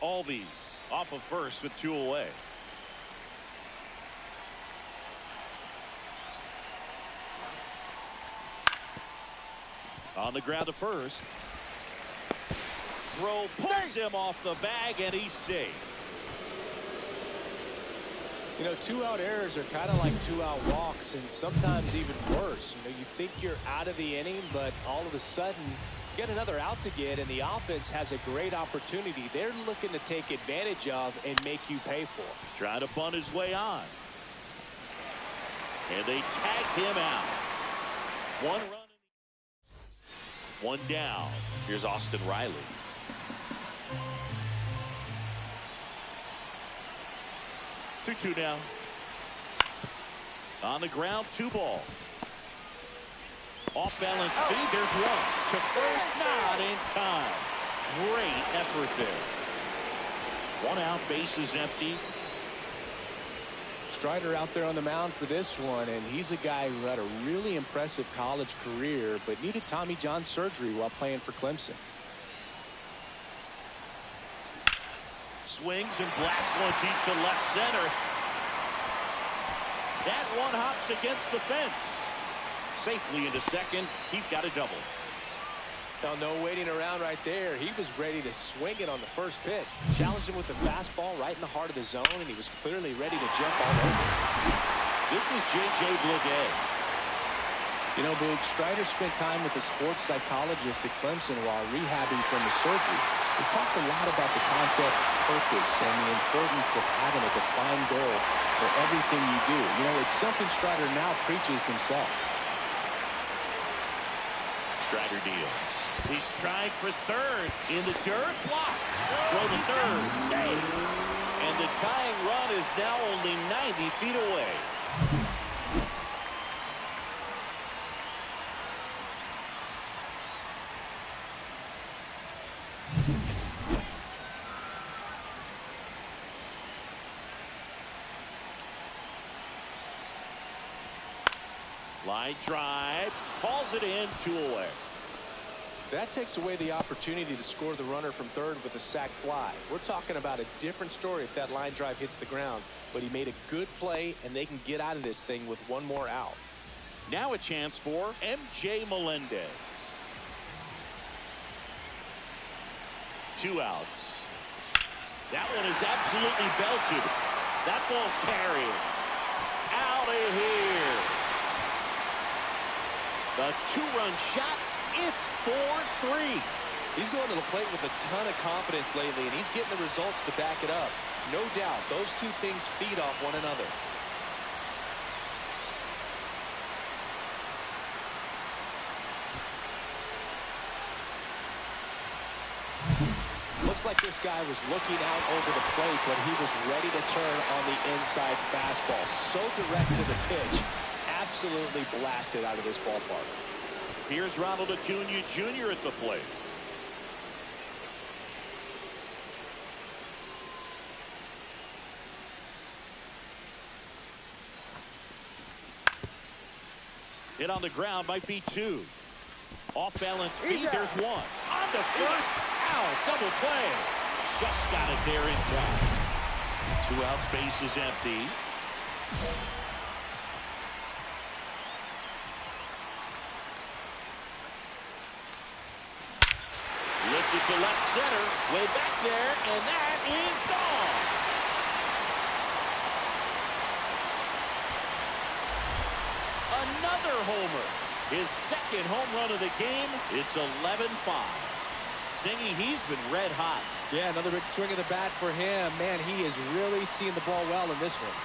Albies off of first with 2 away. On the ground to first. Throw pulls him off the bag, and he's safe. You know, 2-out errors are kind of like 2-out walks, and sometimes even worse. You know, you think you're out of the inning, but all of a sudden, you get another out to get, and the offense has a great opportunity they're looking to take advantage of and make you pay for. Trying to bunt his way on. And they tag him out. 1 run. 1 down. Here's Austin Riley. Two now. On the ground, 2 ball. Off balance feed. There's 1 to first, not in time. Great effort there. 1 out, bases empty. Strider out there on the mound for this one, and he's a guy who had a really impressive college career but needed Tommy John surgery while playing for Clemson. Swings and blasts one deep to left center. That one hops against the fence. Safely into second. He's got a double. Now, no waiting around right there. He was ready to swing it on the first pitch. Challenged him with the fastball right in the heart of the zone, and he was clearly ready to jump all over. This is J.J. Bleday. You know, Boog, Strider spent time with a sports psychologist at Clemson while rehabbing from the surgery. We talked a lot about the concept, purpose, and the importance of having a defined goal for everything you do. You know, it's something Strider now preaches himself. Strider deals. He's trying for third. In the dirt, blocked. Throw to third, safe. And the tying run is now only 90 feet away. Line drive, calls it in, 2 away. That takes away the opportunity to score the runner from third with a sac fly. We're talking about a different story if that line drive hits the ground, but he made a good play, and they can get out of this thing with 1 more out. Now a chance for M.J. Melendez. 2 outs. That one is absolutely belted. That ball's carried. Out of here. The 2-run shot. It's 4-3. He's going to the plate with a ton of confidence lately, and he's getting the results to back it up. No doubt, those 2 things feed off one another. Looks like this guy was looking out over the plate, but he was ready to turn on the inside fastball. So direct to the pitch. Absolutely blasted out of this ballpark. Here's Ronald Acuna Jr. at the plate. Hit on the ground might be 2. Off balance feed, there's 1. On the first, out, double play. Just got it there in time. 2 outs, base is empty. Lifted to left center, way back there, and that is gone. Another homer. His 2nd home run of the game. It's 11-5. Singy, he's been red hot. Yeah, another big swing of the bat for him. Man, he is really seeing the ball well in this one.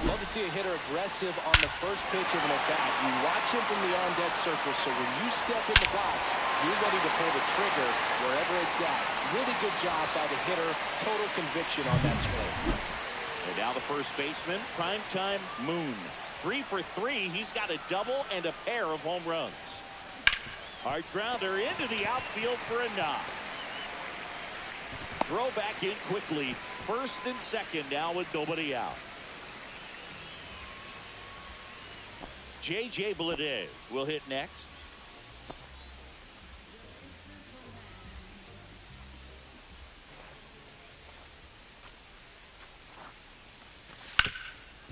Love to see a hitter aggressive on the first pitch of an at-bat. You watch him from the on-deck circle, so when you step in the box, you're ready to pull the trigger wherever it's at. Really good job by the hitter. Total conviction on that swing. And now the first baseman, primetime Moon. 3 for 3. He's got a double and a pair of home runs. Hard grounder into the outfield for a knock. Throw back in quickly. First and second now with nobody out. J.J. Bleday will hit next.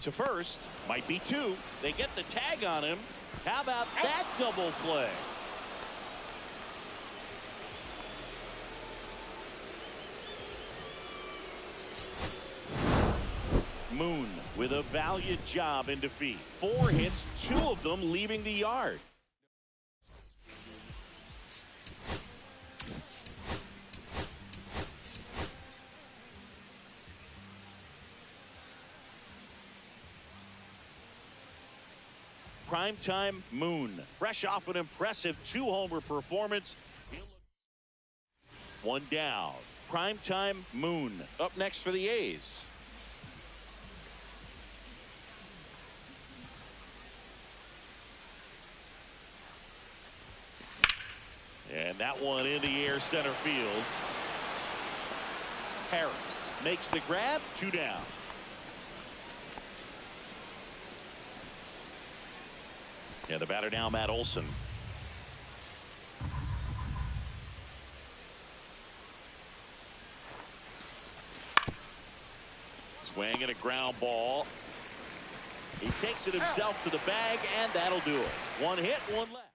To first, might be two. They get the tag on him. How about that double play? Moon with a valiant job in defeat. 4 hits, 2 of them leaving the yard. Primetime Moon, fresh off an impressive 2-homer performance. 1 down. Primetime Moon up next for the A's. And that one in the air center field. Harris makes the grab. 2 down. And the batter now, Matt Olson. Swing and a ground ball. He takes it himself to the bag, and that'll do it. 1 hit, 1 left.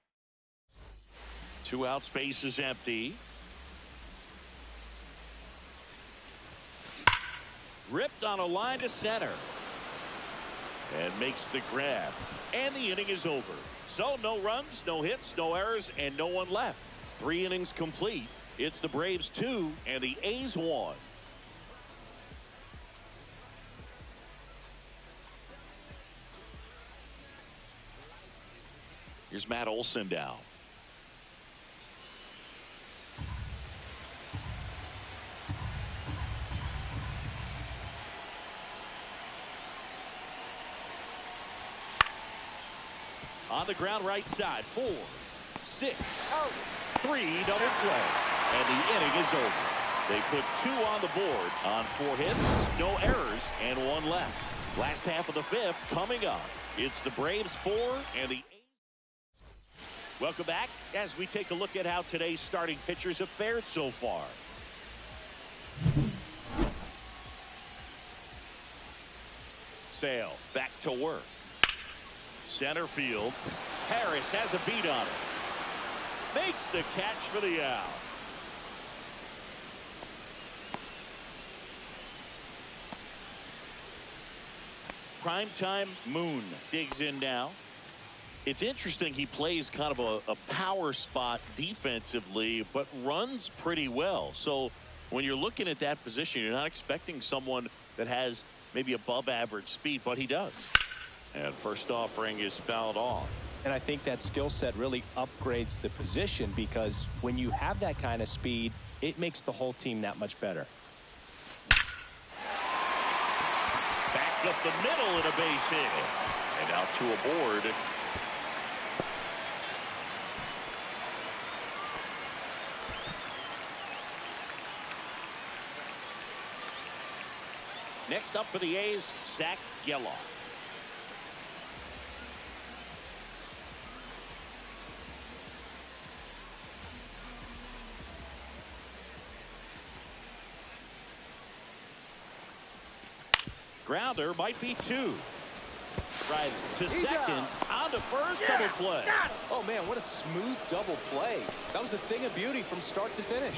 2 out, space is empty. Ripped on a line to center. And makes the grab. And the inning is over. So no runs, no hits, no errors, and no one left. 3 innings complete. It's the Braves 2 and the A's 1. Here's Matt Olson down. On the ground right side. 4, 6, 3 double play. And the inning is over. They put 2 on the board on 4 hits, no errors, and 1 left. Last half of the 5th coming up. It's the Braves 4 and the A's. Welcome back as we take a look at how today's starting pitchers have fared so far. Sale back to work. Center field. Harris has a beat on it. Makes the catch for the out. Primetime Moon digs in now. It's interesting, he plays kind of a power spot defensively, but runs pretty well. So when you're looking at that position, you're not expecting someone that has maybe above average speed, but he does. And first offering is fouled off. And I think that skill set really upgrades the position, because when you have that kind of speed, it makes the whole team that much better. Back up the middle and a base hit. And out to a board. Next up for the A's, ThatsiLLGawd. Grounder might be 2. Right to second, on to first, double play. Oh man, what a smooth double play. That was a thing of beauty from start to finish.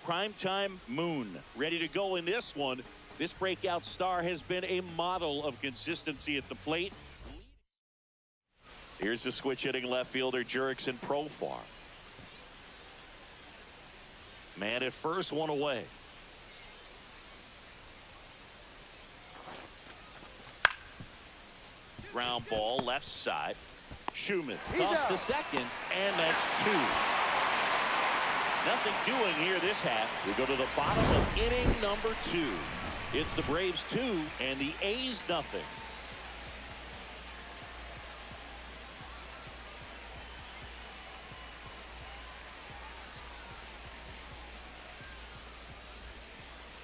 Primetime Moon ready to go in this one. This breakout star has been a model of consistency at the plate. Here's the switch hitting left fielder Jurickson Profar. Man at first, 1 away. Ground ball left side. Schumann toss to second, and that's 2. Nothing doing here this half. We go to the bottom of inning number 2. It's the Braves 2 and the A's nothing.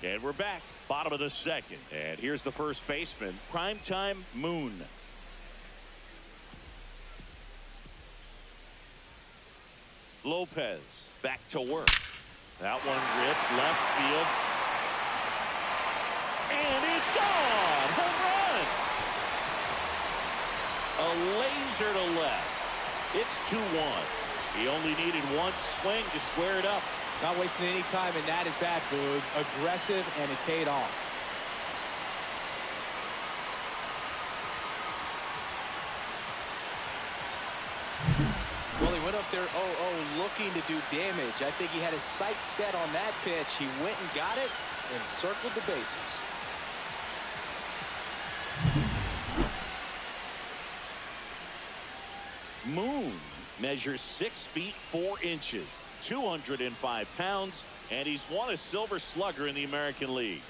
And we're back. Bottom of the second. And here's the first baseman, Primetime Moon. Lopez back to work. That one ripped left field. And it's gone. Home run. A laser to left. It's 2-1. He only needed one swing to square it up. Not wasting any time in that at bat, Boog. Aggressive, and it paid off. Well, he went up there 0-0 looking to do damage. I think he had his sights set on that pitch. He went and got it and circled the bases. Moon measures 6 feet 4 inches, 205 pounds, and he's won a Silver Slugger in the American League.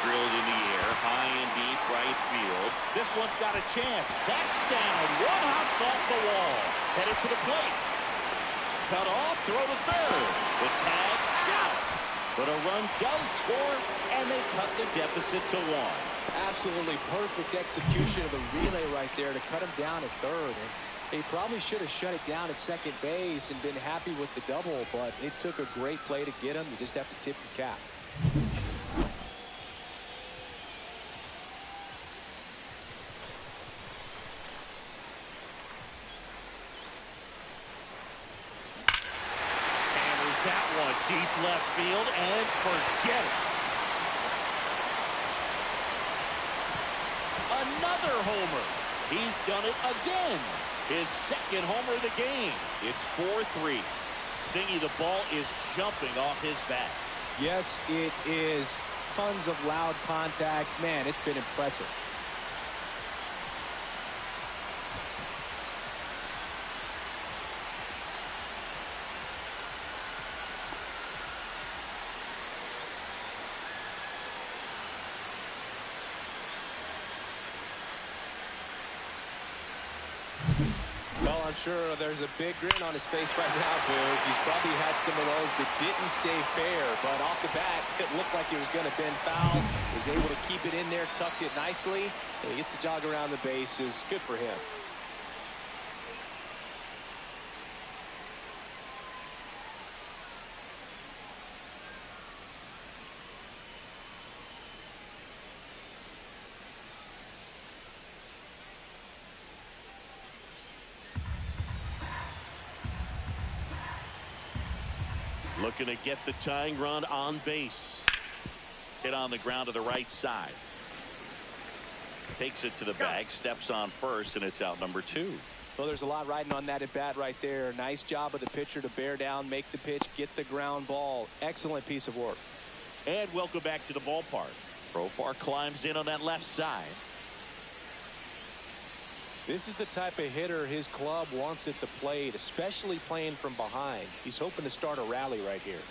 Drilled in the air, high and deep right field. This one's got a chance. That's down. One hops off the wall. Headed for the plate. Cut off, throw to third. The tag out. But a run does score, and they cut the deficit to 1. Absolutely perfect execution of the relay right there to cut him down at third. And he probably should have shut it down at second base and been happy with the double, but it took a great play to get him. You just have to tip your cap. Hammers that one deep left field and forget it. Another homer. He's done it again. His second homer of the game. It's 4-3. Singy, the ball is jumping off his bat. Yes, it is. Tons of loud contact. Man, it's been impressive. Well, I'm sure there's a big grin on his face right now, Boog. He's probably had some of those that didn't stay fair, but off the bat, it looked like it was going to bend foul. Was able to keep it in there, tucked it nicely, and he gets the jog around the bases. Good for him. Looking to get the tying run on base. Hit on the ground to the right side. Takes it to the bag, steps on first, and it's out number 2. Well, there's a lot riding on that at bat right there. Nice job of the pitcher to bear down, make the pitch, get the ground ball. Excellent piece of work. And welcome back to the ballpark. Profar climbs in on that left side. This is the type of hitter his club wants at the plate, especially playing from behind. He's hoping to start a rally right here.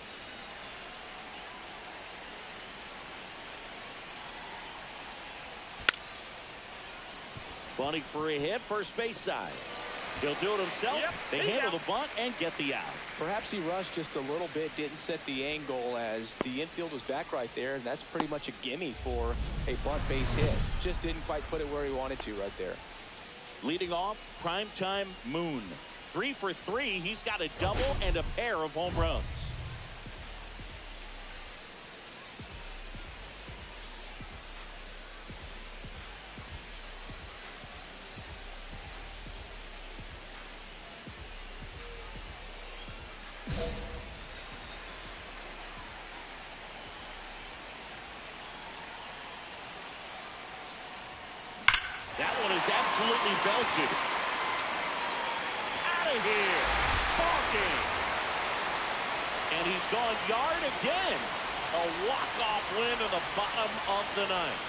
Bunting for a hit, first base side. He'll do it himself. Yep, they handle the bunt and get the out. Perhaps he rushed just a little bit, didn't set the angle as the infield was back right there, and that's pretty much a gimme for a bunt base hit. Just didn't quite put it where he wanted to right there. Leading off, Primetime Moon. 3 for 3. He's got a double and a pair of home runs. That one is absolutely belted. Out of here. Ball game. And he's gone yard again. A walk-off win in the bottom of the ninth.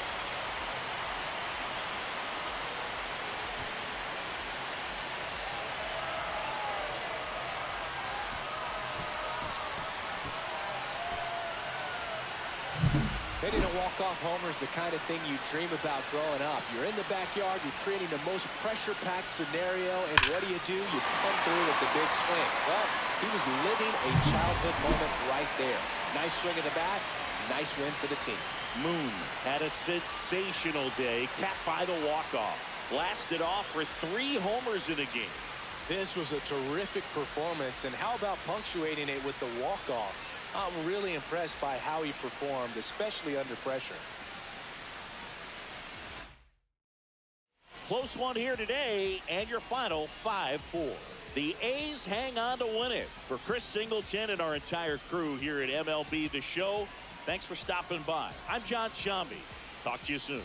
Hitting a walk-off homer is the kind of thing you dream about growing up. You're in the backyard, you're creating the most pressure-packed scenario, and what do? You come through with the big swing. Well, he was living a childhood moment right there. Nice swing of the bat, nice win for the team. Moon had a sensational day, capped by the walk-off. Blasted off for 3 homers in a game. This was a terrific performance, and how about punctuating it with the walk-off? I'm really impressed by how he performed, especially under pressure. Close one here today, and your final 5-4. The A's hang on to win it. For Chris Singleton and our entire crew here at MLB The Show, thanks for stopping by. I'm John Shambi. Talk to you soon.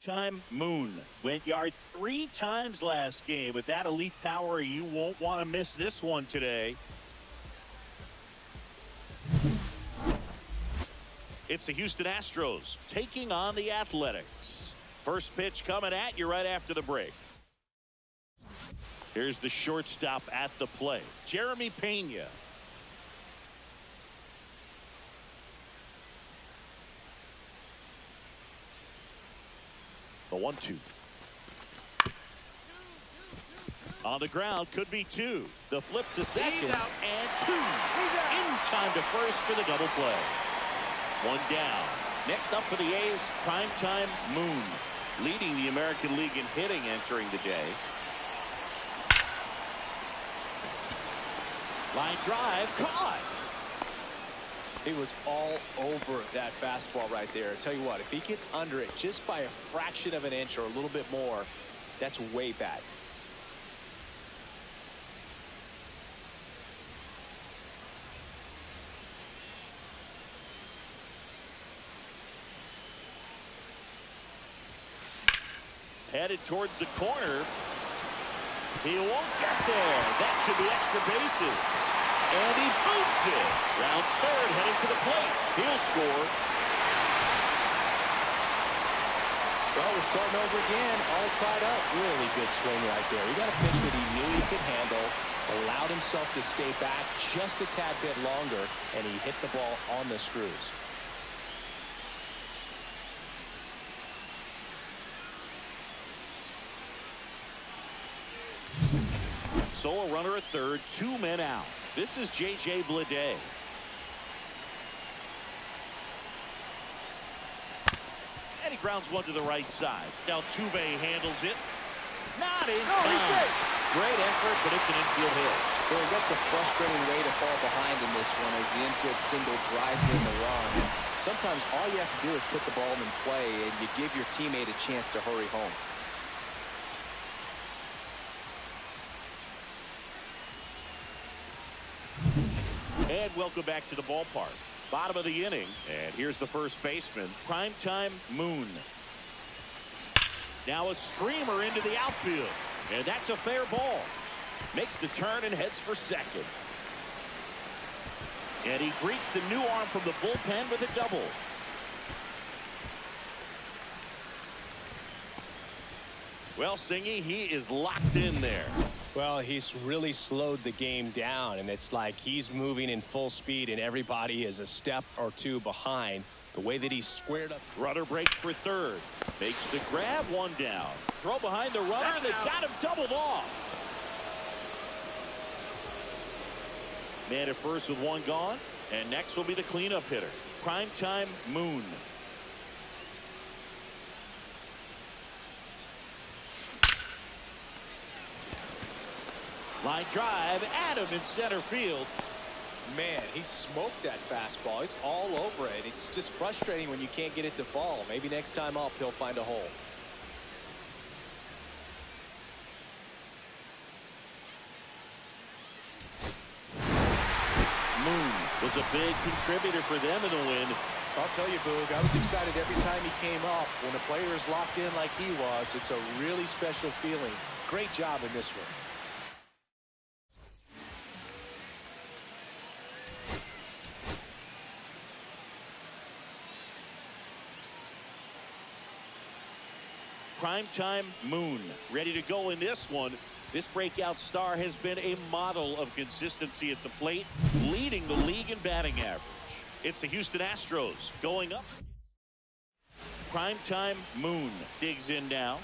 Time Moon went yard 3 times last game. With that elite power, you won't want to miss this one today. It's the Houston Astros taking on the Athletics. First pitch coming at you right after the break. Here's the shortstop at the plate, Jeremy Pena. The 1-2. On the ground, could be 2. The flip to second, and 2. In time to first for the double play. 1 down. Next up for the A's, primetime Moon, leading the American League in hitting entering the day. Line drive, caught. He was all over that fastball right there. I tell you what, if he gets under it just by a fraction of an inch or a little bit more, that's way bad. Headed towards the corner. He won't get there. That should be extra bases. And he boots it. Rounds third, heading to the plate. He'll score. Well, we're starting over again, all tied up. Really good swing right there. He got a pitch that he knew he could handle, allowed himself to stay back just a tad bit longer, and he hit the ball on the screws. So a runner at third, 2 men out. This is J.J. Bleday. And he grounds one to the right side. Altuve handles it. Not in time. Great effort, But it's an infield hit. Well, that's a frustrating way to fall behind in this one as the infield single drives in the run. Sometimes all you have to do is put the ball in play and you give your teammate a chance to hurry home. And welcome back to the ballpark. Bottom of the inning. And here's the first baseman, Primetime Moon. Now a screamer into the outfield. And that's a fair ball. Makes the turn and heads for second. And he greets the new arm from the bullpen with a double. Well, Singy, he is locked in there. Well, he's really slowed the game down, and it's like he's moving in full speed, and everybody is a step or two behind. The way that he's squared up. Runner breaks for third. Makes the grab, one down. Throw behind the runner, and they got him doubled off. Man at first with one gone, and next will be the cleanup hitter, Primetime Moon. Line drive, Adam in center field. Man, he smoked that fastball. He's all over it. It's just frustrating when you can't get it to fall. Maybe next time up, he'll find a hole. Moon was a big contributor for them in the win. I'll tell you, Boog, I was excited every time he came up. When a player is locked in like he was, it's a really special feeling. Great job in this one. Primetime Moon ready to go in this one. This breakout star has been a model of consistency at the plate, leading the league in batting average. It's the Houston Astros going up. Primetime Moon digs in now.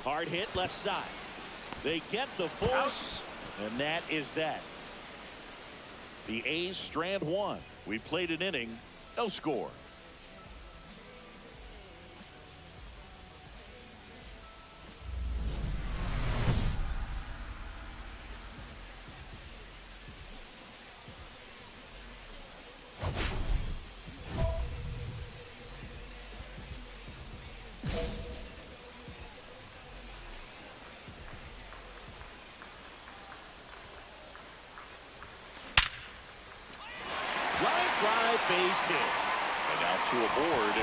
Hard hit left side. They get the force, and that is that. The A's strand one. We played an inning. No score. Line drive, base hit. And now to a board.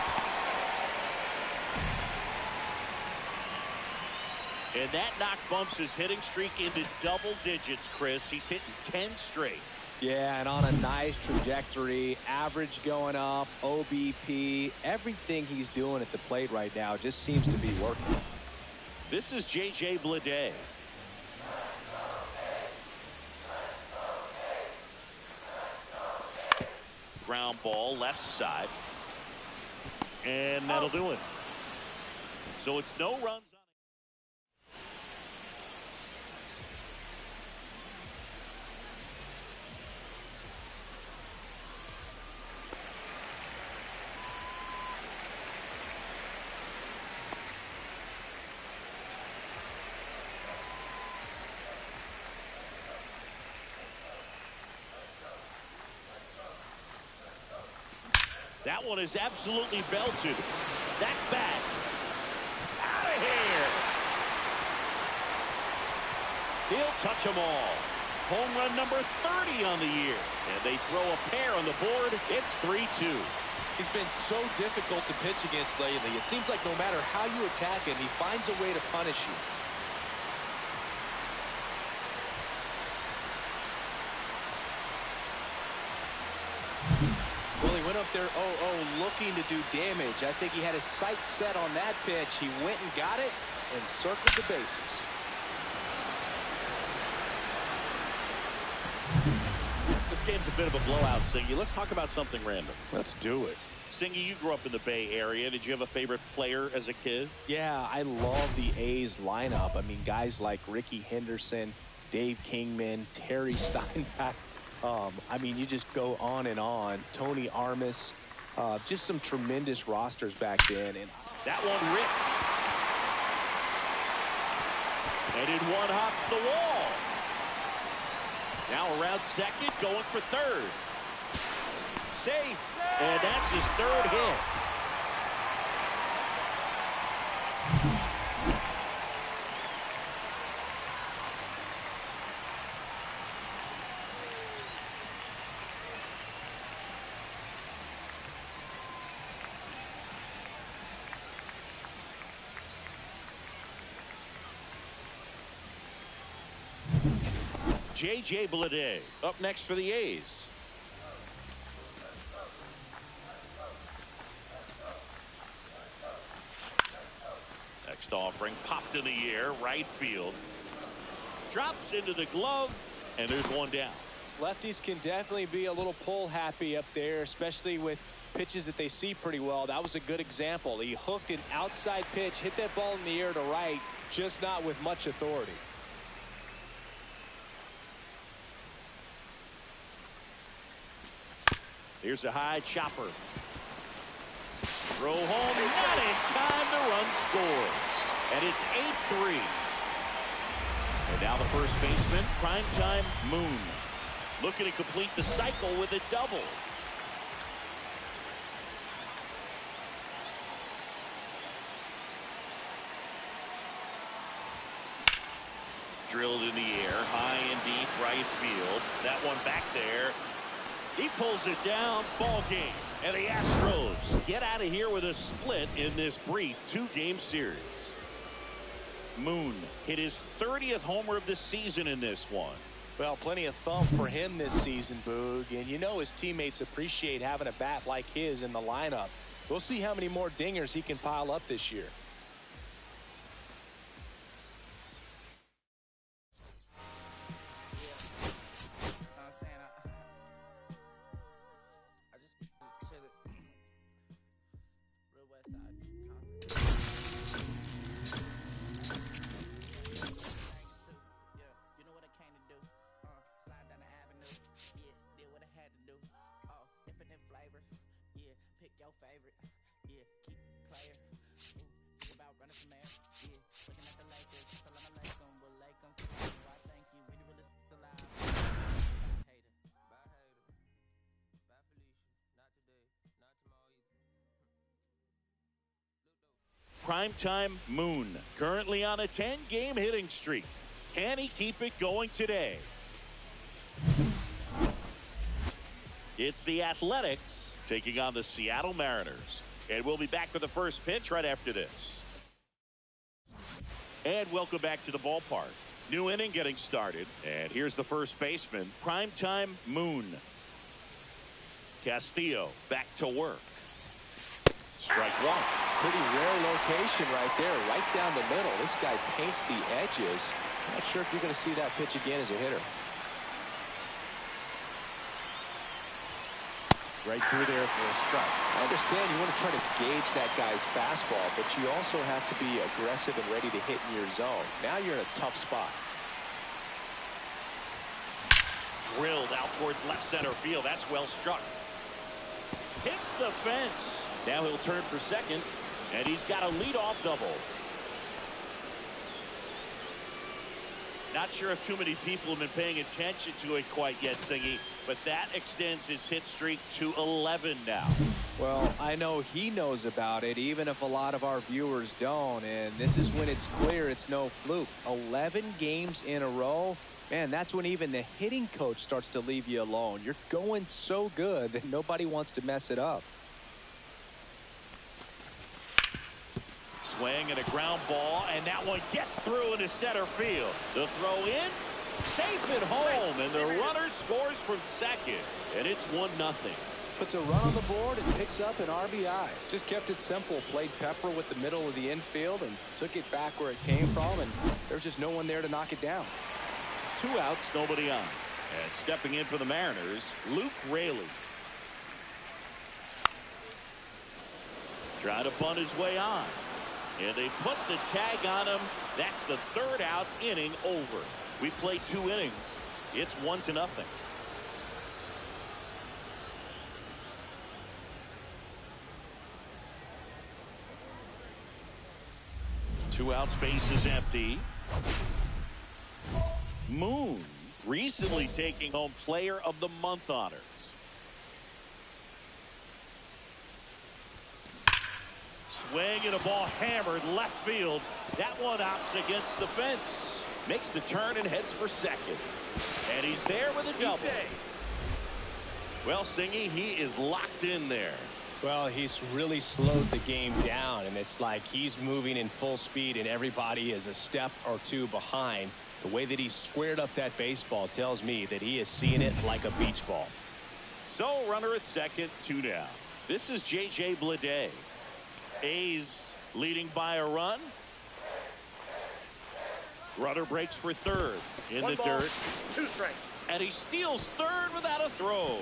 And that knock bumps his hitting streak into double digits, Chris. He's hitting 10 straight. Yeah, and on a nice trajectory, average going up, OBP, everything he's doing at the plate right now just seems to be working. This is J.J. Bleday. Ground ball left side. And that'll do it. So it's no runs on. That one is absolutely belted. That's bad. Out of here. He'll touch them all. Home run number 30 on the year. And they throw a pair on the board. It's 3-2. He's been so difficult to pitch against lately. It seems like no matter how you attack him, he finds a way to punish you. Well, he went up there 0-0 looking to do damage. I think he had his sights set on that pitch. He went and got it and circled the bases. This game's a bit of a blowout, Singy. Let's talk about something random. Let's do it. Singy, you grew up in the Bay Area. Did you have a favorite player as a kid? Yeah, I love the A's lineup. I mean, guys like Ricky Henderson, Dave Kingman, Terry Steinbach. I mean, you just go on and on. Tony Armas, just some tremendous rosters back then. And that one ripped. And it one hops the wall. Now around second, going for third. Safe. And that's his third hit. J.J. Bleday up next for the A's. Next offering popped in the air, right field. Drops into the glove, and there's one down. Lefties can definitely be a little pull happy up there, especially with pitches that they see pretty well. That was a good example. He hooked an outside pitch, hit that ball in the air to right, just not with much authority. Here's a high chopper. Throw home, not in time, the run scores. And it's 8-3. And now the first baseman, Primetime Moon, looking to complete the cycle with a double. Drilled in the air, high and deep, right field. That one back there. He pulls it down, ball game. And the Astros get out of here with a split in this brief two-game series. Moon hit his 30th homer of the season in this one. Well, plenty of thump for him this season, Boog. And you know his teammates appreciate having a bat like his in the lineup. We'll see how many more dingers he can pile up this year. Primetime Moon, currently on a 10-game hitting streak. Can he keep it going today? It's the Athletics taking on the Seattle Mariners. And we'll be back with the first pitch right after this. And welcome back to the ballpark. New inning getting started. And here's the first baseman, Primetime Moon. Castillo back to work. Strike one. Pretty rare location right there, right down the middle. This guy paints the edges. Not sure if you're going to see that pitch again as a hitter. Right through there for a strike. I understand you want to try to gauge that guy's fastball, but you also have to be aggressive and ready to hit in your zone. Now you're in a tough spot. Drilled out towards left center field. That's well struck. Hits the fence. Now he'll turn for second, and he's got a leadoff double. Not sure if too many people have been paying attention to it quite yet, Singy, but that extends his hit streak to 11 now. Well, I know he knows about it, even if a lot of our viewers don't, and this is when it's clear it's no fluke. 11 games in a row. Man, that's when even the hitting coach starts to leave you alone. You're going so good that nobody wants to mess it up. Swing and a ground ball, and that one gets through into center field. The throw in, safe at home, and the runner scores from second, and it's 1-0. puts a run on the board and picks up an RBI. Just kept it simple. Played pepper with the middle of the infield and took it back where it came from, and there's just no one there to knock it down. 2 outs, nobody on. And stepping in for the Mariners, Luke Raley. Trying to bunt his way on. And they put the tag on him. That's the 3rd out, inning over. We played 2 innings. It's 1-0. 2 outs, base is empty. Moon recently taking home Player of the Month honors. Swing and a ball hammered left field. That one opts against the fence. Makes the turn and heads for second. And he's there with a double. Well, Singy, he is locked in there. Well, he's really slowed the game down, and it's like he's moving in full speed and everybody is a step or 2 behind. The way that he squared up that baseball tells me that he is seeing it like a beach ball. So runner at second, 2 down. This is J.J. Bleday. A's leading by a run. Runner breaks for third in the dirt. 2 strikes. And he steals third without a throw.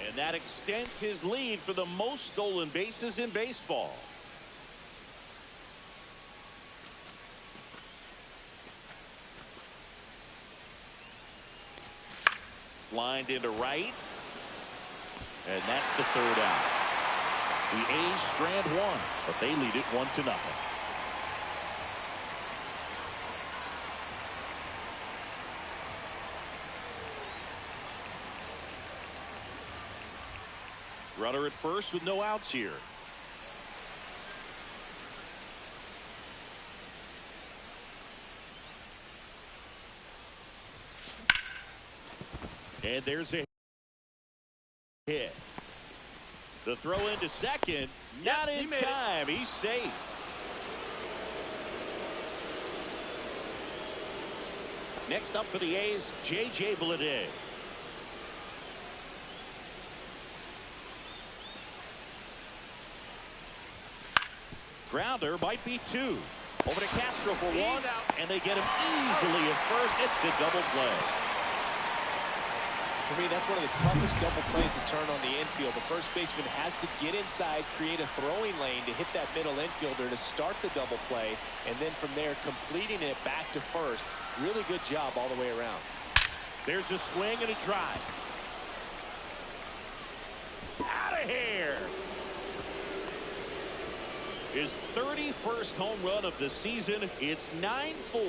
And that extends his lead for the most stolen bases in baseball. Lined into right. And that's the 3rd out. The A's strand 1, but they lead it 1-0. Runner at first with no outs here. And there's a hit. The throw into second, not in time. He's safe. Next up for the A's, J.J. Bleday. Grounder might be 2. Over to Castro for 1, and they get him easily at first. It's a double play. For me, that's one of the toughest double plays to turn on the infield. The first baseman has to get inside, create a throwing lane to hit that middle infielder to start the double play, and then from there completing it back to first. Really good job all the way around. There's a swing and a drive. Out of here. His 31st home run of the season. It's 9-4.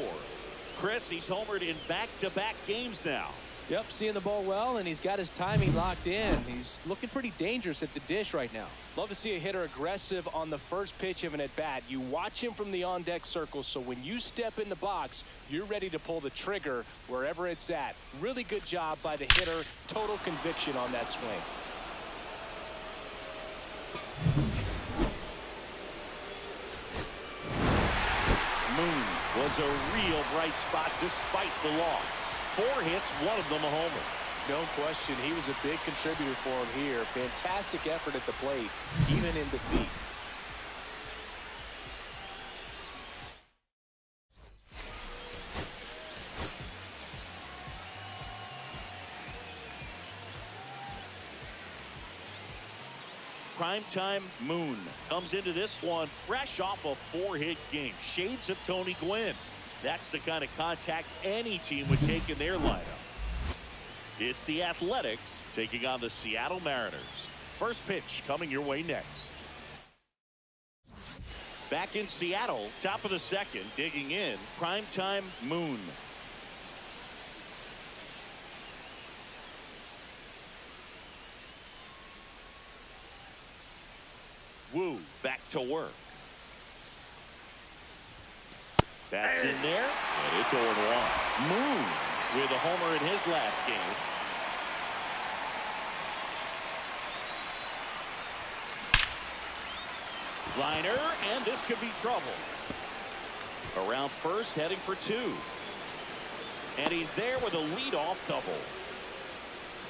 Chris, he's homered in back-to-back games now. Yep, seeing the ball well, and he's got his timing locked in. He's looking pretty dangerous at the dish right now. Love to see a hitter aggressive on the first pitch of an at-bat. You watch him from the on-deck circle, so when you step in the box, you're ready to pull the trigger wherever it's at. Really good job by the hitter. Total conviction on that swing. Moon was a real bright spot despite the loss. 4 hits, 1 of them a homer. No question, he was a big contributor for him here. Fantastic effort at the plate, even in defeat. Primetime Moon comes into this one fresh off a 4-hit game. Shades of Tony Gwynn. That's the kind of contact any team would take in their lineup. It's the Athletics taking on the Seattle Mariners. First pitch coming your way next. Back in Seattle, top of the second, digging in, Primetime Moon. Woo back to work. That's in there, and it's 0-1. Moon with a homer in his last game. Liner, and this could be trouble. Around first, heading for 2. And he's there with a leadoff double.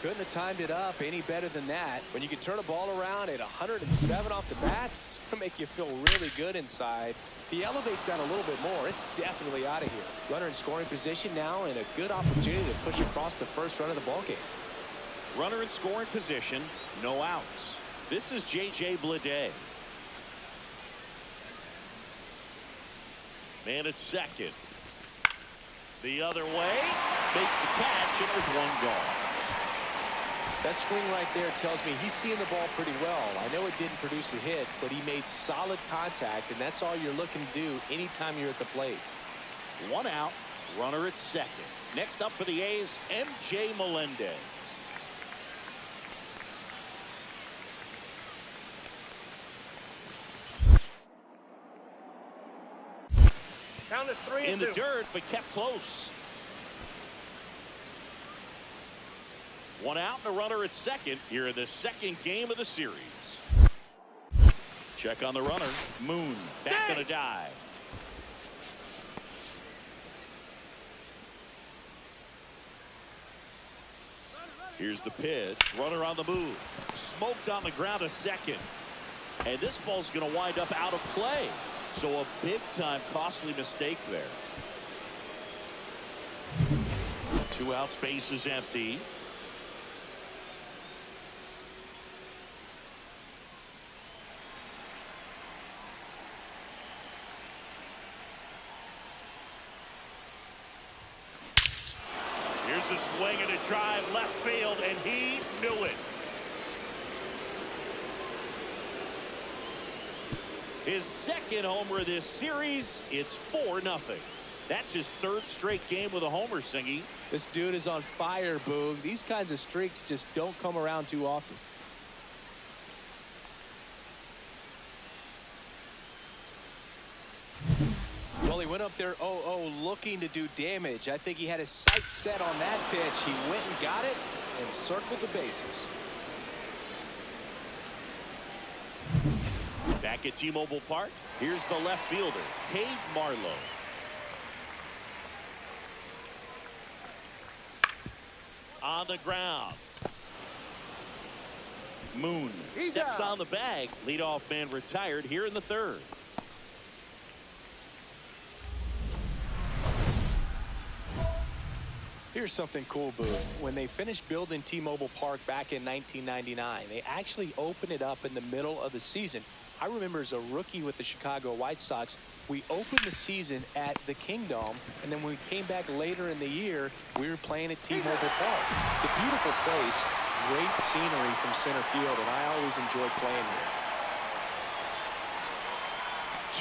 Couldn't have timed it up any better than that. When you can turn a ball around at 107 off the bat, it's going to make you feel really good inside. If he elevates that a little bit more, it's definitely out of here. Runner in scoring position now and a good opportunity to push across the first run of the ballgame. Runner in scoring position, no outs. This is J.J. Bleday. Man at second. The other way, makes the catch, and there's one gone. That swing right there tells me he's seeing the ball pretty well. I know it didn't produce a hit, but he made solid contact, and that's all you're looking to do anytime you're at the plate. One out, runner at second. Next up for the A's, M.J. Melendez. Count is 3-2. In the dirt, but kept close. One out and a runner at second here in the second game of the series. Check on the runner. Moon back on a dive. Here's the pitch. Runner on the move. Smoked on the ground a second. And this ball's going to wind up out of play. So a big-time costly mistake there. 2 outs, base is empty. Here's a swing and a drive left field, and he knew it. His second homer of this series. It's 4-0. That's his third straight game with a homer, Singy. This dude is on fire, Boog. These kinds of streaks just don't come around too often. Well, he went up there 0-0 looking to do damage. I think he had his sights set on that pitch. He went and got it and circled the bases. Back at T-Mobile Park, here's the left fielder, Cade Marlowe. On the ground. Moon steps on the bag. Leadoff man retired here in the third. Here's something cool, Boo. When they finished building T-Mobile Park back in 1999, they actually opened it up in the middle of the season. I remember as a rookie with the Chicago White Sox, we opened the season at the Kingdome, and then when we came back later in the year, we were playing at T-Mobile Park. It's a beautiful place, great scenery from center field, and I always enjoy playing here.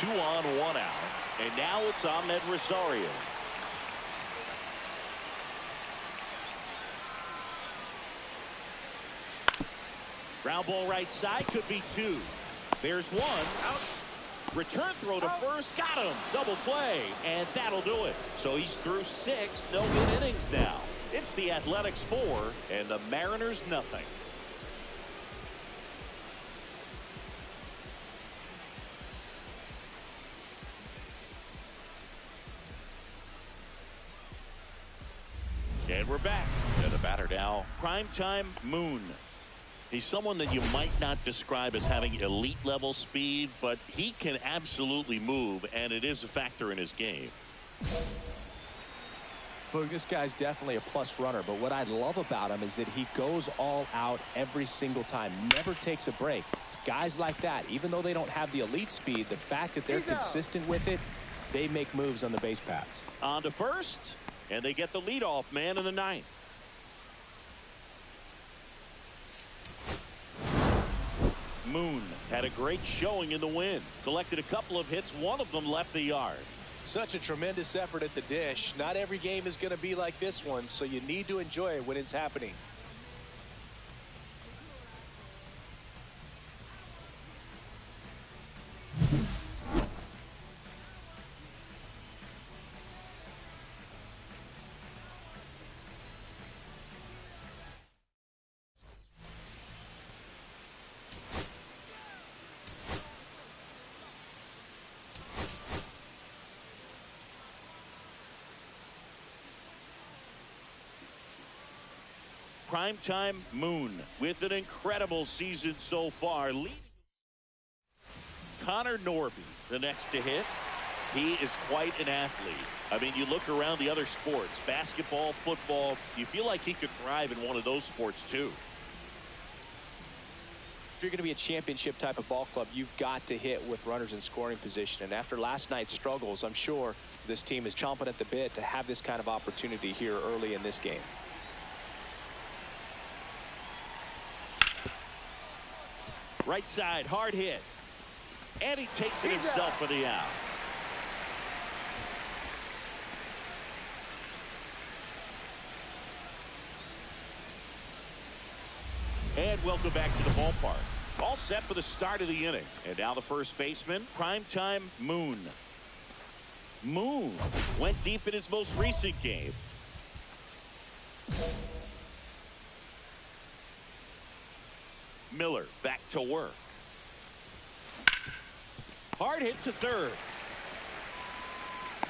2 on, 1 out, and now it's Ahmed Rosario. Ground ball right side, could be 2. There's 1 out. Return throw to first, got him. Double play, and that'll do it. So he's through 6 no-hit innings now. It's the Athletics 4 and the Mariners nothing. And we're back. And the batter now, primetime Moon. He's someone that you might not describe as having elite level speed, but he can absolutely move, and it is a factor in his game. Look, this guy's definitely a plus runner, but what I love about him is that he goes all out every single time, never takes a break. It's guys like that, even though they don't have the elite speed, the fact that they're consistent with it, they make moves on the base paths. On to first, and they get the leadoff man in the 9th. Moon had a great showing in the win. Collected a couple of hits. One of them left the yard. Such a tremendous effort at the dish. Not every game is going to be like this one, so you need to enjoy it when it's happening. Primetime Moon with an incredible season so far. Connor Norby, the next to hit. He is quite an athlete. I mean, you look around the other sports, basketball, football, you feel like he could thrive in one of those sports too. If you're going to be a championship type of ball club, you've got to hit with runners in scoring position. And after last night's struggles, I'm sure this team is chomping at the bit to have this kind of opportunity here early in this game. Right side, hard hit. And he takes it himself for the out. And welcome back to the ballpark. All set for the start of the inning. And now the first baseman, Primetime Moon. Moon went deep in his most recent game. Miller back to work. Hard hit to third.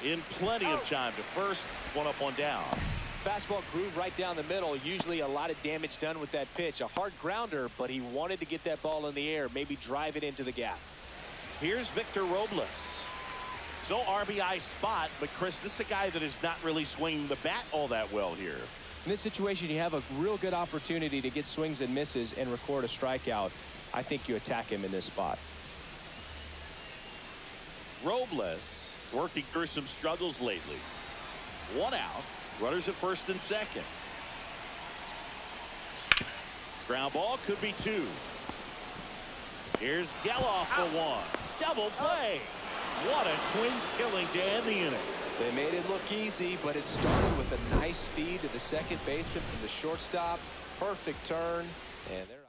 In plenty of time to first. One up, one down. Fastball groove right down the middle. Usually a lot of damage done with that pitch. A hard grounder, but he wanted to get that ball in the air, maybe drive it into the gap. Here's Victor Robles. So RBI spot, but Chris, this is a guy that is not really swinging the bat all that well here. In this situation, you have a real good opportunity to get swings and misses and record a strikeout. I think you attack him in this spot. Robles working through some struggles lately. One out. Runners at first and second. Ground ball, could be two. Here's Geloff for one. Double play. What a twin killing to end the inning. They made it look easy, but it started with a nice feed to the second baseman from the shortstop. Perfect turn, and they're out.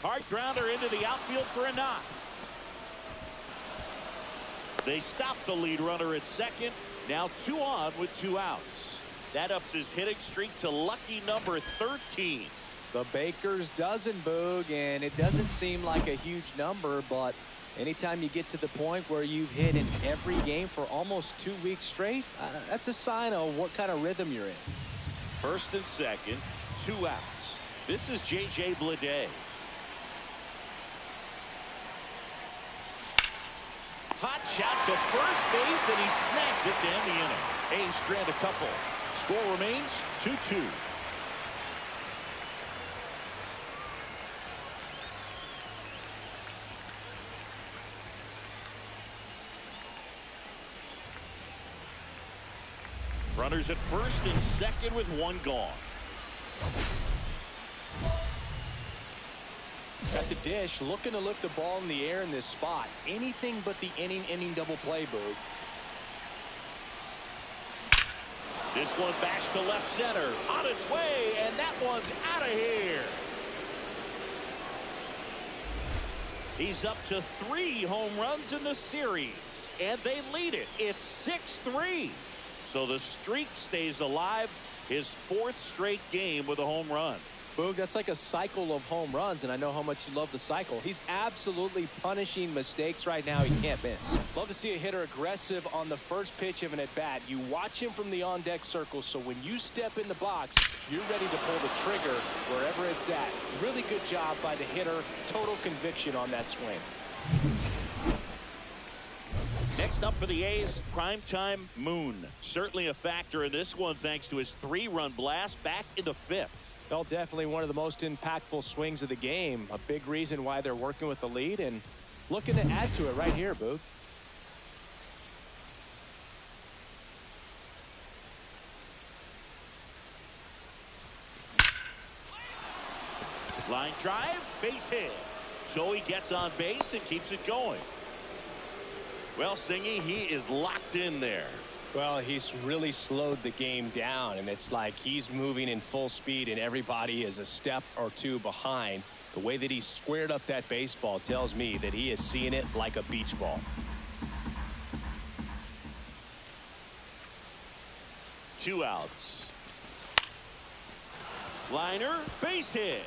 Hard grounder into the outfield for a knock. They stop the lead runner at second. Now 2 on with 2 outs. That ups his hitting streak to lucky number 13. The Baker's dozen, Boog, and it doesn't seem like a huge number, but anytime you get to the point where you've hit in every game for almost 2 weeks straight, that's a sign of what kind of rhythm you're in. First and second, 2 outs. This is J.J. Bleday. Hot shot to first base, and he snags it to end the inning. A's strand a couple. Score remains 2-2. Runners at first and second with 1 gone. At the dish, looking to lift the ball in the air in this spot. Anything but the inning double play, Boog. This one bashed to left center. On its way, and that one's out of here. He's up to 3 home runs in the series, and they lead it. It's 6-3. So the streak stays alive. His 4th straight game with a home run. Boog, that's like a cycle of home runs, and I know how much you love the cycle. He's absolutely punishing mistakes right now. He can't miss. Love to see a hitter aggressive on the first pitch of an at-bat. You watch him from the on-deck circle, so when you step in the box, you're ready to pull the trigger wherever it's at. Really good job by the hitter. Total conviction on that swing. Next up for the A's, Primetime Moon. Certainly a factor in this one thanks to his 3-run blast back in the 5th. Well, definitely one of the most impactful swings of the game. A big reason why they're working with the lead and looking to add to it right here, Boog. Line drive, base hit. So he gets on base and keeps it going. Well, Singy, he is locked in there. Well, he's really slowed the game down, and it's like he's moving in full speed, and everybody is a step or 2 behind. The way that he squared up that baseball tells me that he is seeing it like a beach ball. 2 outs. Liner, base hit.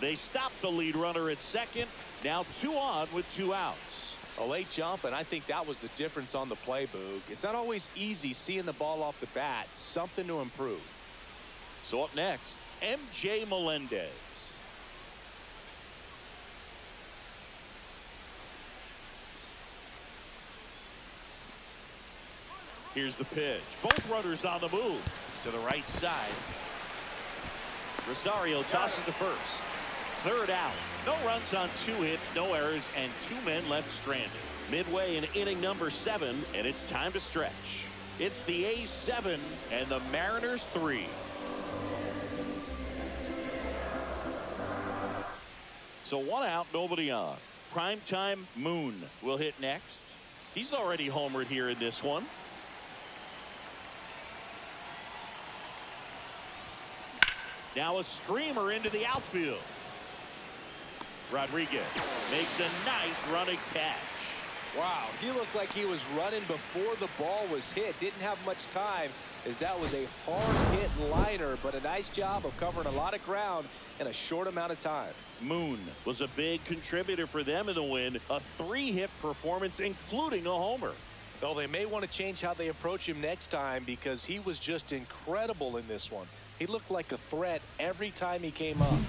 They stopped the lead runner at second. Now 2 on with 2 outs. A late jump, and I think that was the difference on the play, Boog. It's not always easy seeing the ball off the bat. Something to improve. So up next, MJ Melendez. Here's the pitch. Both runners on the move to the right side. Rosario tosses to first. Third out. No runs on 2 hits, no errors, and 2 men left stranded. Midway in inning number 7, and it's time to stretch. It's the A's 7 and the Mariners 3. So 1 out, nobody on. Primetime Moon will hit next. He's already homered here in this one. Now a screamer into the outfield. Rodriguez makes a nice running catch. Wow, he looked like he was running before the ball was hit. Didn't have much time, as that was a hard-hit liner, but a nice job of covering a lot of ground in a short amount of time. Moon was a big contributor for them in the win. A 3-hit performance, including a homer. Well, they may want to change how they approach him next time, because he was just incredible in this one. He looked like a threat every time he came up.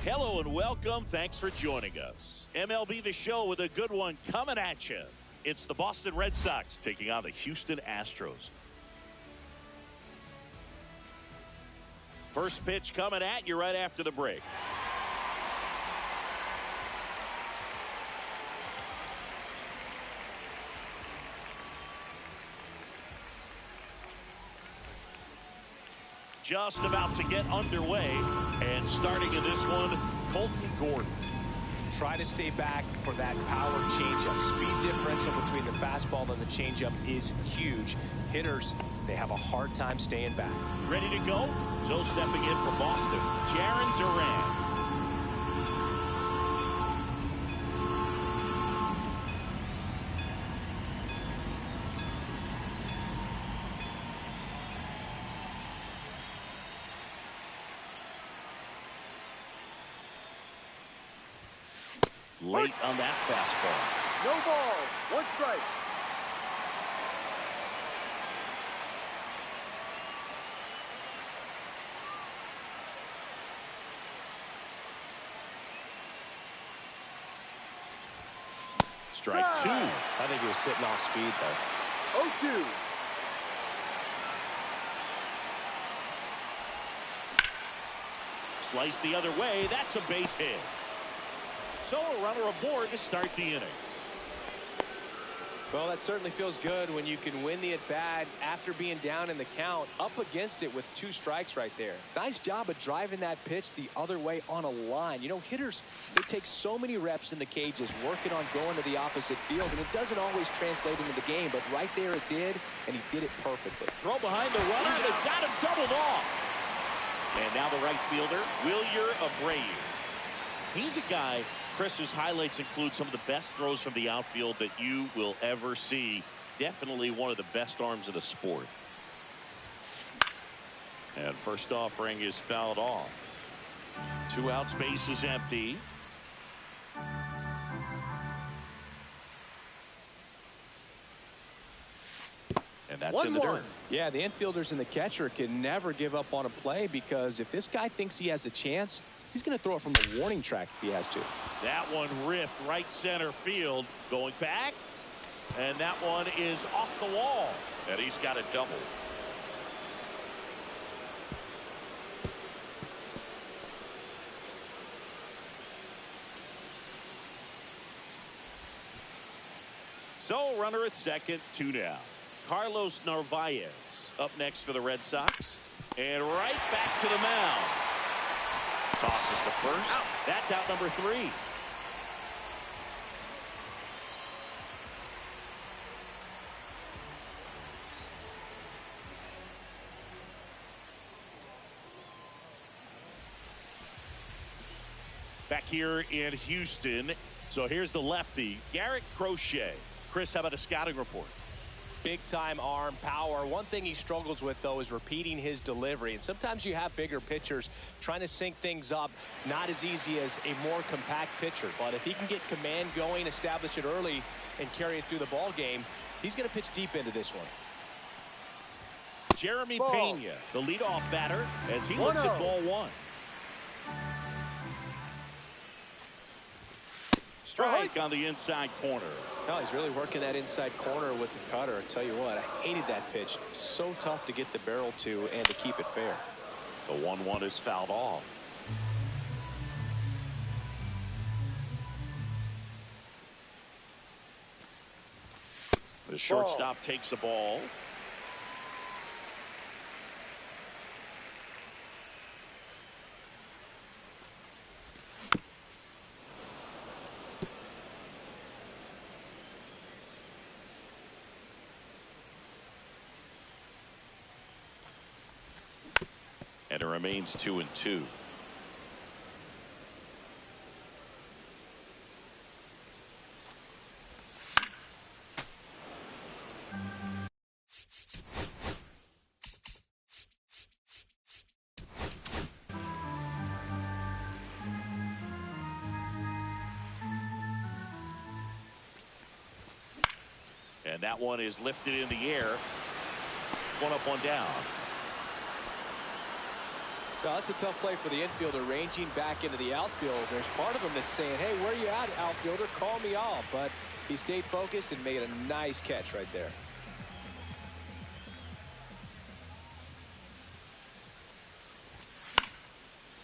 Hello and welcome. Thanks for joining us. MLB The Show with a good one coming at you. It's the Boston Red Sox taking on the Houston Astros. First pitch coming at you right after the break. Just about to get underway, and starting in this one, Colton Gordon. Try to stay back for that power changeup. Speed differential between the fastball and the changeup is huge. Hitters, they have a hard time staying back. Ready to go? So stepping in for Boston, Jarren Duran. Late on that fastball. No ball. 1 strike. Strike 2. I think he was sitting off speed, though. 0-2. Slice the other way. That's a base hit. So a runner aboard to start the inning. Well, that certainly feels good when you can win the at-bat after being down in the count, up against it with 2 strikes right there. Nice job of driving that pitch the other way on a line. You know, hitters, they take so many reps in the cages working on going to the opposite field, and it doesn't always translate into the game, but right there it did, and he did it perfectly. Throw behind the runner, and it's got him doubled off. And now the right fielder, Wilyer Abreu. He's a guy, Chris, whose highlights include some of the best throws from the outfield that you will ever see. Definitely one of the best arms of the sport. And first offering is fouled off. 2 outs, base is empty. And that's in the dirt. Yeah, the infielders and the catcher can never give up on a play, because if this guy thinks he has a chance, he's going to throw it from the warning track if he has to. That one ripped right center field. Going back. And that one is off the wall. And he's got a double. So runner at second, 2 down. Carlos Narvaez up next for the Red Sox. And right back to the mound. Tosses the first. Out. That's out number 3. Back here in Houston. So here's the lefty, Garrett Crochet. Chris, how about a scouting report? Big time arm, power. One thing he struggles with, though, is repeating his delivery. And sometimes you have bigger pitchers trying to sync things up. Not as easy as a more compact pitcher. But if he can get command going, establish it early, and carry it through the ball game, he's going to pitch deep into this one. Jeremy Pena, the leadoff batter, as he looks at ball 1. Strike on the inside corner. No, he's really working that inside corner with the cutter. I tell you what, I hated that pitch. So tough to get the barrel to and to keep it fair. The 1-1 is fouled off. The shortstop takes the ball. And it remains 2-2. And that one is lifted in the air. 1 up, 1 down. Well, that's a tough play for the infielder, ranging back into the outfield. There's part of him that's saying, hey, where you at, outfielder? Call me off. But he stayed focused and made a nice catch right there.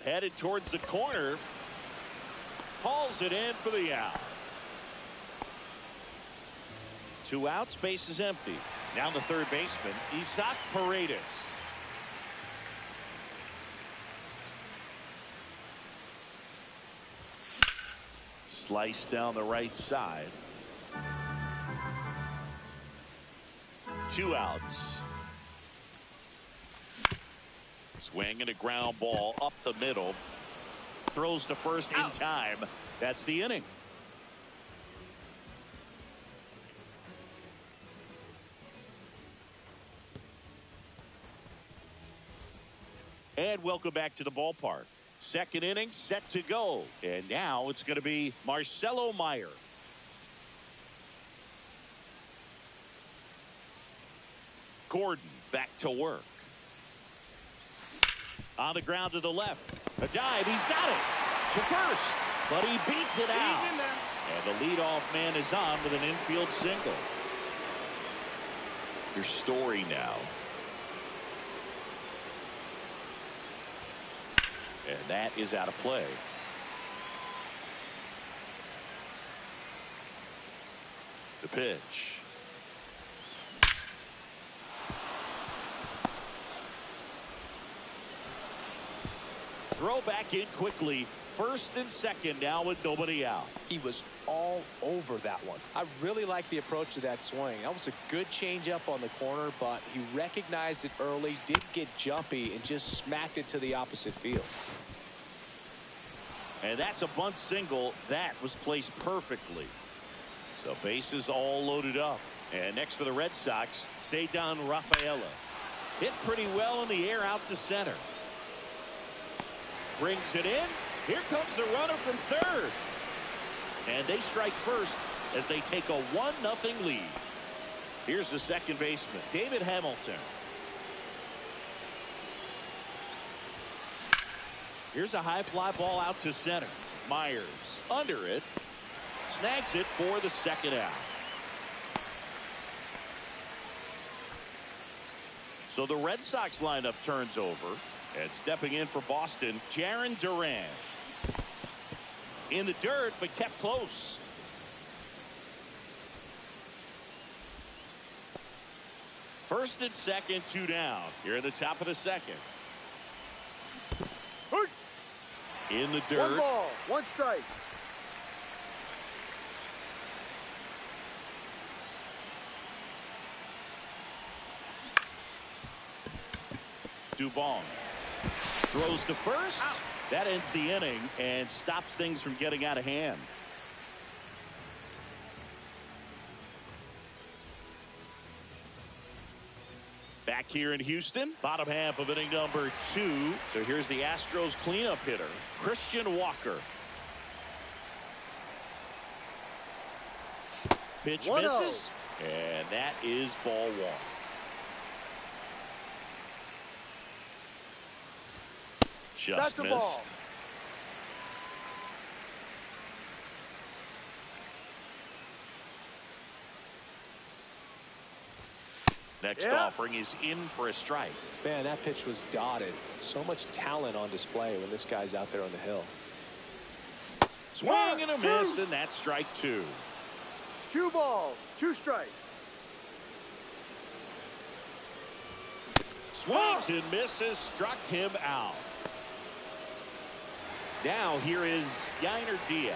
Headed towards the corner. Hauls it in for the out. 2 outs, base is empty. Now the third baseman, Isaac Paredes. Slice down the right side. 2 outs. Swing and a ground ball up the middle. Throws to first in time. That's the inning. And welcome back to the ballpark. Second inning set to go. And now it's going to be Marcelo Meyer. Gordon back to work. On the ground to the left. A dive. He's got it. To first. But he beats it out. And the leadoff man is on with an infield single. Your Story now. And that is out of play. The pitch. Throw back in quickly. First and second now with nobody out. He was all over that one. I really like the approach to that swing. That was a good changeup on the corner, but he recognized it early, didn't get jumpy, and just smacked it to the opposite field. And that's a bunt single that was placed perfectly. So bases all loaded up. And next for the Red Sox, Cedar Rafaela. Hit pretty well in the air out to center. Brings it in. Here comes the runner from third. And they strike first as they take a 1-0 lead. Here's the second baseman, David Hamilton. Here's a high fly ball out to center. Myers under it. Snags it for the second out. So the Red Sox lineup turns over. And stepping in for Boston, Jarren Duran. In the dirt, but kept close. First and second, 2 down. Here at the top of the second. In the dirt. 1 ball, 1 strike. Dubon throws to first. Out. That ends the inning and stops things from getting out of hand. Back here in Houston, bottom half of inning number 2. So here's the Astros cleanup hitter, Christian Walker. Pitch misses, and that is ball 1. Just missed. Ball. Next offering is in for a strike. Man, that pitch was dotted. So much talent on display when this guy's out there on the hill. Swing and a miss, and that's strike 2. 2 balls, 2 strikes. Swings and misses, struck him out. Now here is Yainer Diaz.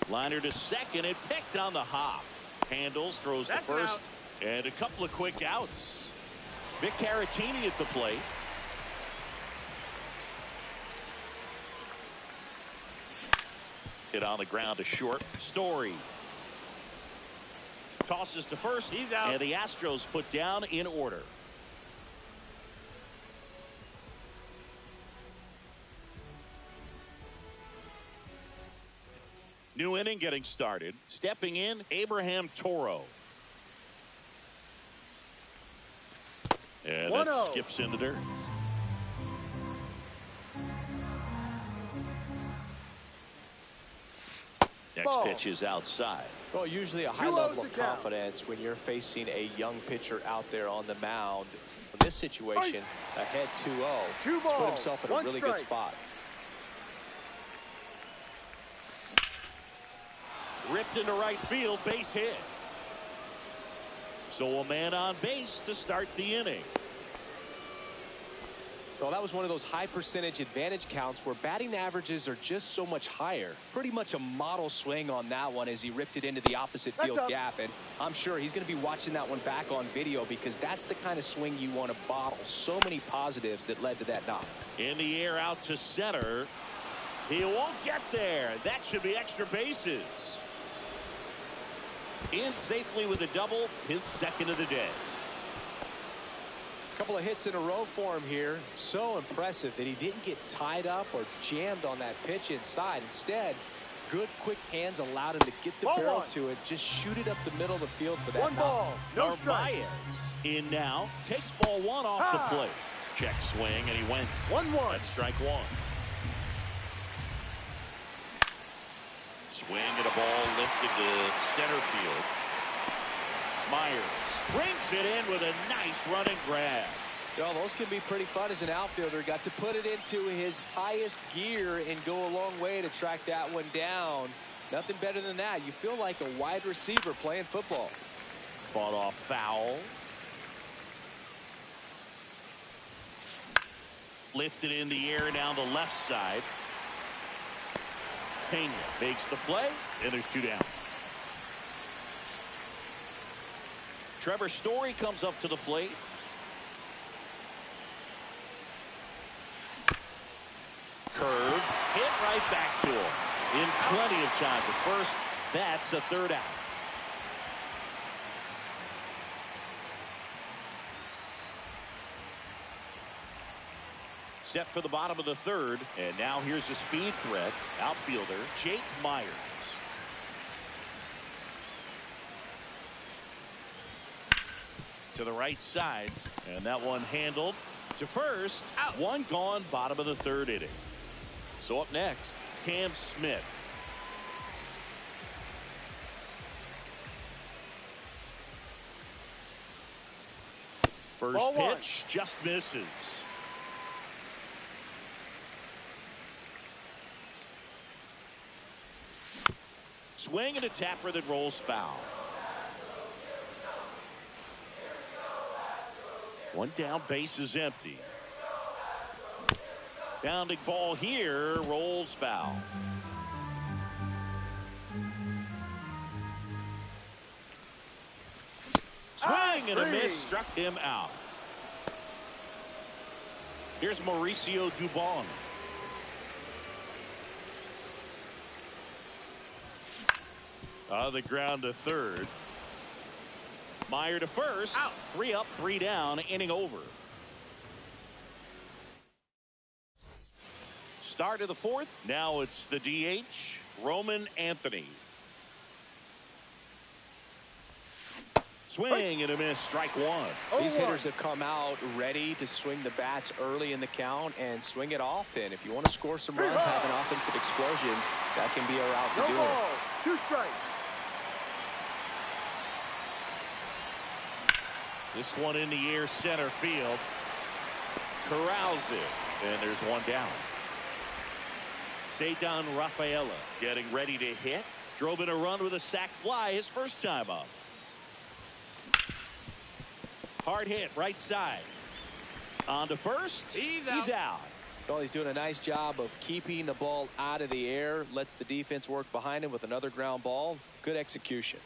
Liner to second and picked on the hop. Handles, throws to first, and a couple of quick outs. Vic Caratini at the plate. Hit on the ground to short. Story tosses to first. He's out. And the Astros put down in order. New inning getting started. Stepping in, Abraham Toro. And that skips into dirt. Next pitch is outside. Well, usually a high level of confidence when you're facing a young pitcher out there on the mound. In this situation, ahead 2-0. He's put himself in a really good spot. Ripped into right field, base hit. So a man on base to start the inning. Well, that was one of those high percentage advantage counts where batting averages are just so much higher. Pretty much a model swing on that one as he ripped it into the opposite field gap. And I'm sure he's going to be watching that one back on video because that's the kind of swing you want to bottle. So many positives that led to that knock. In the air out to center. He won't get there. That should be extra bases. In safely with a double, his second of the day. Couple of hits in a row for him here. So impressive that he didn't get tied up or jammed on that pitch inside. Instead, good quick hands allowed him to get the barrel to it, just shoot it up the middle of the field for that knock. Narvaez in now, takes ball 1 off the plate. Check swing, and he went 1-1. That's strike 1. Swing and a ball lifted to center field. Myers brings it in with a nice running grab. Well, those can be pretty fun as an outfielder. Got to put it into his highest gear and go a long way to track that one down. Nothing better than that. You feel like a wide receiver playing football. Fought off foul. Lifted in the air down the left side. Pena makes the play, and there's 2 down. Trevor Story comes up to the plate. right back to him in plenty of time. But first, that's the third out. Set for the bottom of the third. And now here's a speed threat. Outfielder Jake Myers. To the right side. And that one handled to first. Out. One gone, bottom of the third inning. So up next, Cam Smith. First Ball one. pitch just misses. Swing and a tapper that rolls foul. One down, base is empty. Bounding ball here, rolls foul. Swing and a miss, struck him out. Here's Mauricio Dubon. On the ground to third. Meyer to first. Out. 3 up, 3 down, inning over. Start of the fourth. Now it's the DH, Roman Anthony. Swing and a miss, strike one. These hitters have come out ready to swing the bats early in the count and swing it often. If you want to score some runs, have an offensive explosion, that can be a route to do it. 2 strikes. This one in the air, center field. Corrals it, and there's one down. Ceddanne Rafaela getting ready to hit. Drove in a run with a sac fly his first time up. Hard hit, right side. On to first. He's out. Well, he's doing a nice job of keeping the ball out of the air. Lets the defense work behind him with another ground ball. Good execution.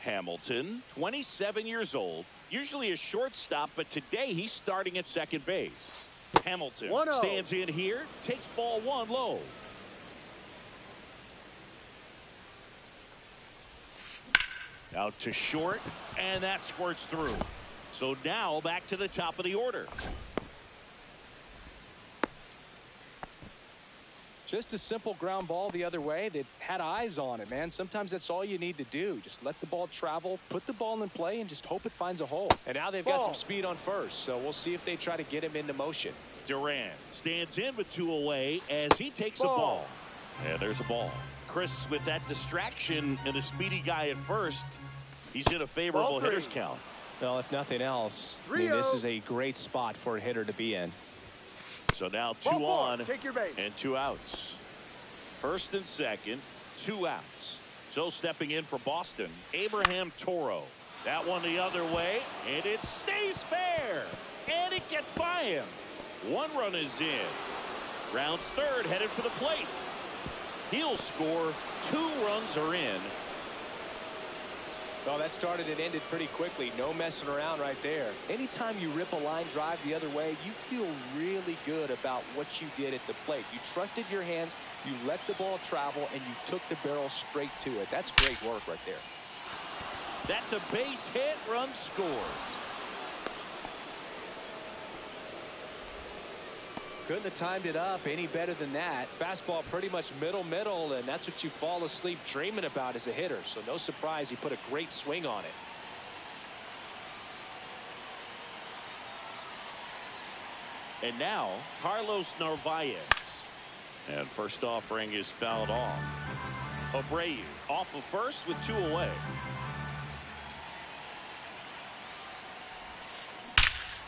Hamilton, 27 years old, usually a shortstop, but today he's starting at second base. Hamilton stands in here, takes ball one low. Out to short, and that squirts through. So now back to the top of the order. Just a simple ground ball the other way that had eyes on it, man. Sometimes that's all you need to do. Just let the ball travel, put the ball in play, and just hope it finds a hole. And now they've got some speed on first, so we'll see if they try to get him into motion. Duran stands in with 2 away as he takes a ball. And there's a ball. Chris, with that distraction and a speedy guy at first, he's in a favorable hitter's count. Well, if nothing else, I mean, this is a great spot for a hitter to be in. So now 2 on Take your base. and 2 outs. First and second, 2 outs. So stepping in for Boston, Abraham Toro. That one the other way, and it stays fair. And it gets by him. 1 run is in. Rounds third, headed for the plate. He'll score. 2 runs are in. Well, that started and ended pretty quickly. No messing around right there. Anytime you rip a line drive the other way, you feel really good about what you did at the plate. You trusted your hands, you let the ball travel, and you took the barrel straight to it. That's great work right there. That's a base hit. Run scores. Couldn't have timed it up any better than that. Fastball pretty much middle, and that's what you fall asleep dreaming about as a hitter. So no surprise he put a great swing on it. And now Carlos Narvaez. And first offering is fouled off. Abreu off of first with 2 away.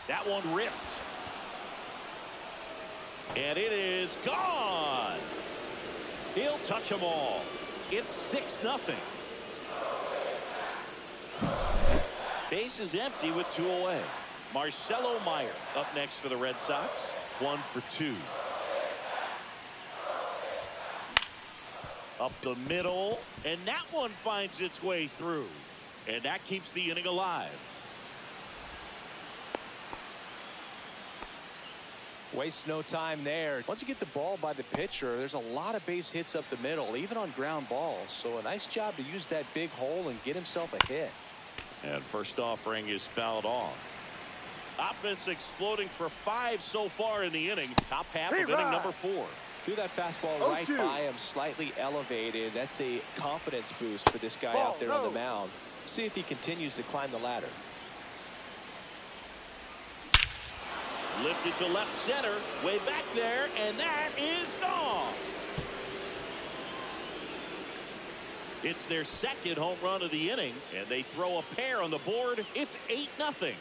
That one ripped. And it is gone. He'll touch them all. It's 6-0. Base is empty with 2 away. Marcelo Meyer up next for the Red Sox. 1 for 2. Up the middle, and that one finds its way through. And that keeps the inning alive. Waste no time there. Once you get the ball by the pitcher, there's a lot of base hits up the middle, even on ground balls. So a nice job to use that big hole and get himself a hit. And first offering is fouled off. Offense exploding for 5 so far in the inning. Top half of inning number 4. Threw that fastball right by him, slightly elevated. That's a confidence boost for this guy out there on the mound. See if he continues to climb the ladder. Lifted to left center, way back there, and that is gone. It's their second home run of the inning, and they throw a pair on the board. It's 8-0.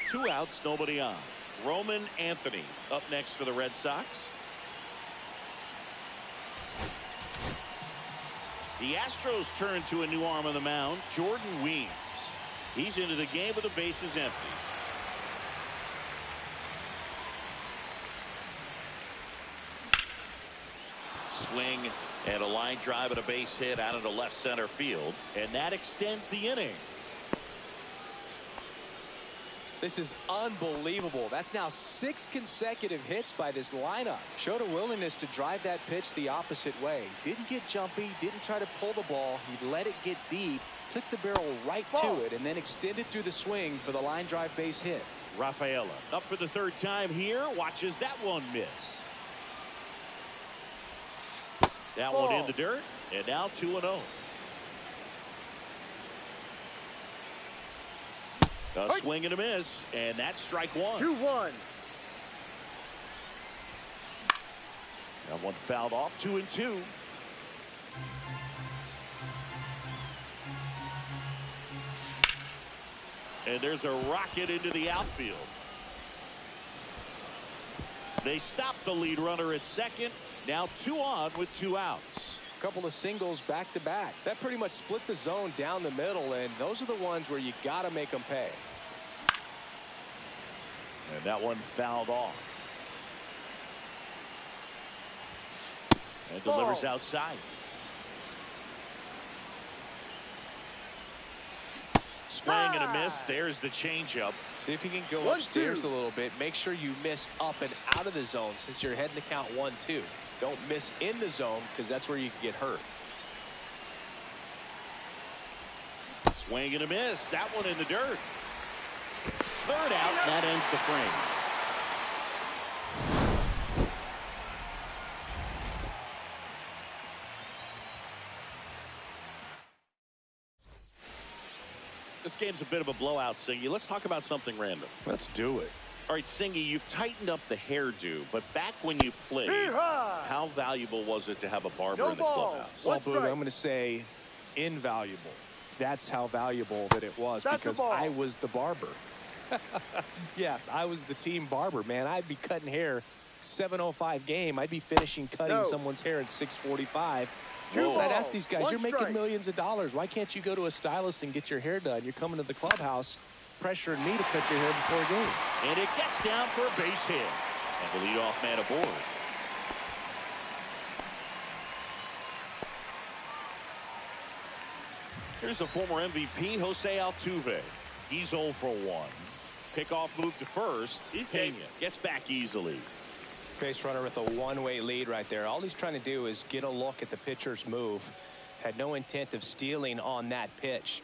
2 outs, nobody on. Roman Anthony up next for the Red Sox. The Astros turn to a new arm on the mound, Jordan Weems. He's into the game with the bases empty. Swing and a line drive and a base hit out into left center field, and that extends the inning. This is unbelievable. That's now 6 consecutive hits by this lineup. Showed a willingness to drive that pitch the opposite way. Didn't get jumpy, didn't try to pull the ball. He let it get deep, took the barrel right to it, and then extended through the swing for the line drive base hit. Rafaela up for the 3rd time here, watches that one miss. That one in the dirt, and now 2-0. A swing and a miss, and that's strike 1. 2-1. That one fouled off, 2-2. And there's a rocket into the outfield. They stop the lead runner at second. Now 2 on with 2 outs. A couple of singles back to back. That pretty much split the zone down the middle, and those are the ones where you got to make them pay. And that one fouled off. And delivers outside. Swing and a miss. There's the changeup. See if you can go upstairs a little bit. Make sure you miss up and out of the zone since you're heading to count 1-2. Don't miss in the zone because that's where you can get hurt. Swing and a miss. That one in the dirt. 3rd out. That ends the frame. This game's a bit of a blowout, Singy. Let's talk about something random. Let's do it. All right, Singy, you've tightened up the hairdo, but back when you played, how valuable was it to have a barber in the clubhouse? Well, Boog, I'm going to say invaluable. That's how valuable that it was because I was the barber. Yes, I was the team barber, man. I'd be cutting hair 7:05 game. I'd be finishing cutting someone's hair at 6:45. I'd ask these guys, you're making millions of dollars. Why can't you go to a stylist and get your hair done? You're coming to the clubhouse pressuring me to cut your hair before a game. And it gets down for a base hit. And the leadoff man aboard. Here's the former MVP, Jose Altuve. He's 0 for 1. Pickoff move to first. Pena gets back easily. Base runner with a one-way lead right there. All he's trying to do is get a look at the pitcher's move. Had no intent of stealing on that pitch.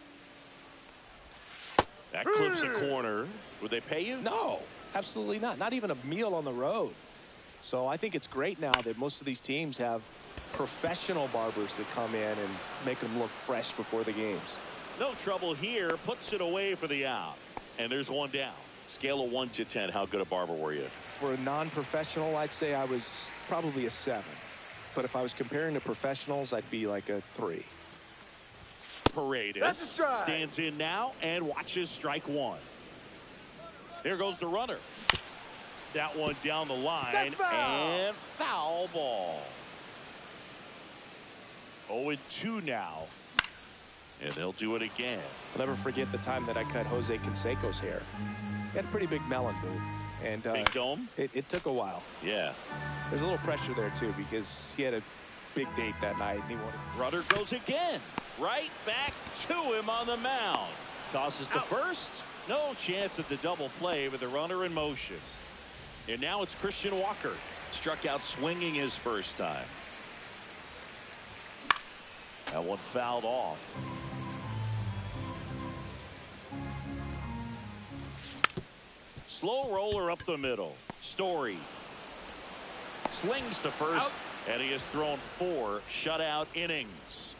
That clips a corner. Would they pay you? No, absolutely not. Not even a meal on the road. So I think it's great now that most of these teams have professional barbers that come in and make them look fresh before the games. No trouble here. Puts it away for the out. And there's one down. Scale of 1 to 10. How good a barber were you? For a non-professional, I'd say I was probably a 7. But if I was comparing to professionals, I'd be like a 3. Paredes stands in now and watches strike 1. There goes the runner. That one down the line and foul ball. 0-2 now. And they'll do it again. I'll never forget the time that I cut Jose Canseco's hair. He had a pretty big melon, Boog. And big dome? It took a while. Yeah. There's a little pressure there, too, because he had a big date that night. And he wanted... Runner goes again. Right back to him on the mound. Tosses to first. No chance at the double play with the runner in motion. And now it's Christian Walker. Struck out swinging his first time. That one fouled off. Slow roller up the middle. Story slings to first, and he has thrown 4 shutout innings.